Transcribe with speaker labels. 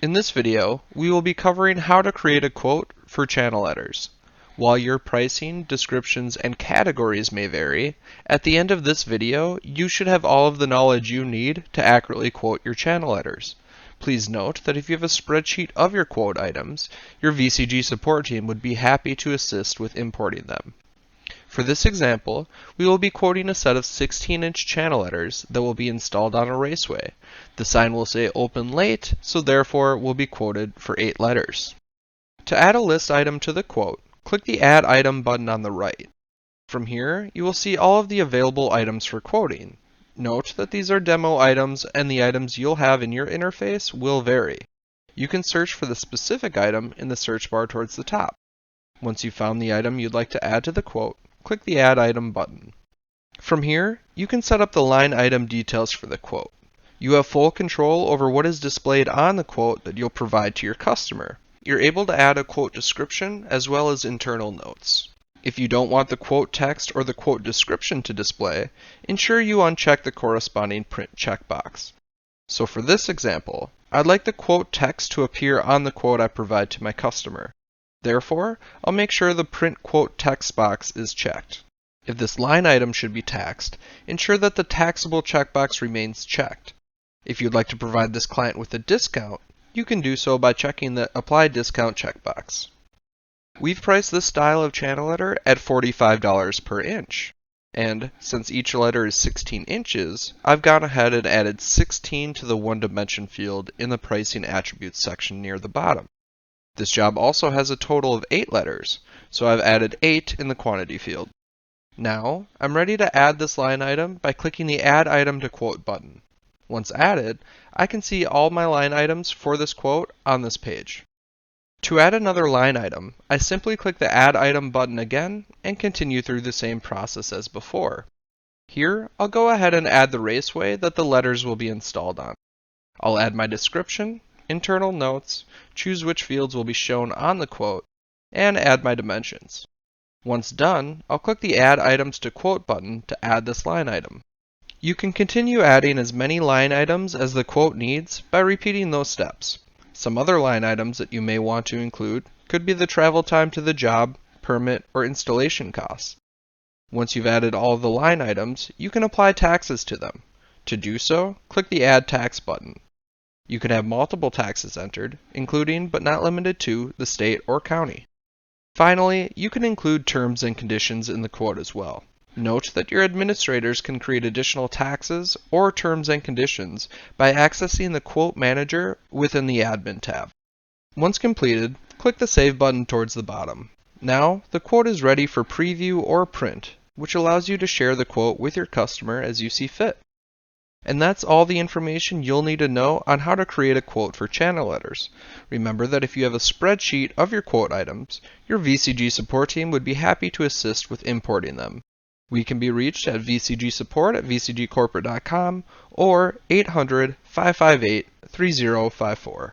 Speaker 1: In this video, we will be covering how to create a quote for channel letters. While your pricing, descriptions, and categories may vary, at the end of this video, you should have all of the knowledge you need to accurately quote your channel letters. Please note that if you have a spreadsheet of your quote items, your VCG support team would be happy to assist with importing them. For this example, we will be quoting a set of 16-inch channel letters that will be installed on a raceway. The sign will say open late, so therefore will be quoted for 8 letters. To add a list item to the quote, click the Add Item button on the right. From here, you will see all of the available items for quoting. Note that these are demo items and the items you'll have in your interface will vary. You can search for the specific item in the search bar towards the top. Once you've found the item you'd like to add to the quote, click the Add Item button. From here, you can set up the line item details for the quote. You have full control over what is displayed on the quote that you'll provide to your customer. You're able to add a quote description as well as internal notes. If you don't want the quote text or the quote description to display, ensure you uncheck the corresponding print checkbox. So for this example, I'd like the quote text to appear on the quote I provide to my customer. Therefore, I'll make sure the Print Quote Text box is checked. If this line item should be taxed, ensure that the taxable checkbox remains checked. If you'd like to provide this client with a discount, you can do so by checking the Apply Discount checkbox. We've priced this style of channel letter at $45 per inch. And since each letter is 16 inches, I've gone ahead and added 16 to the one dimension field in the Pricing Attributes section near the bottom. This job also has a total of 8 letters, so I've added 8 in the quantity field. Now, I'm ready to add this line item by clicking the Add Item to Quote button. Once added, I can see all my line items for this quote on this page. To add another line item, I simply click the Add Item button again and continue through the same process as before. Here, I'll go ahead and add the raceway that the letters will be installed on. I'll add my description, internal notes, choose which fields will be shown on the quote, and add my dimensions. Once done, I'll click the Add Items to Quote button to add this line item. You can continue adding as many line items as the quote needs by repeating those steps. Some other line items that you may want to include could be the travel time to the job, permit, or installation costs. Once you've added all of the line items, you can apply taxes to them. To do so, click the Add Tax button. You can have multiple taxes entered, including but not limited to the state or county. Finally, you can include terms and conditions in the quote as well. Note that your administrators can create additional taxes or terms and conditions by accessing the Quote Manager within the Admin tab. Once completed, click the Save button towards the bottom. Now, the quote is ready for preview or print, which allows you to share the quote with your customer as you see fit. And that's all the information you'll need to know on how to create a quote for channel letters. Remember that if you have a spreadsheet of your quote items, your VCG support team would be happy to assist with importing them. We can be reached at VCGSupport@VCGcorporate.com or 800-558-3054.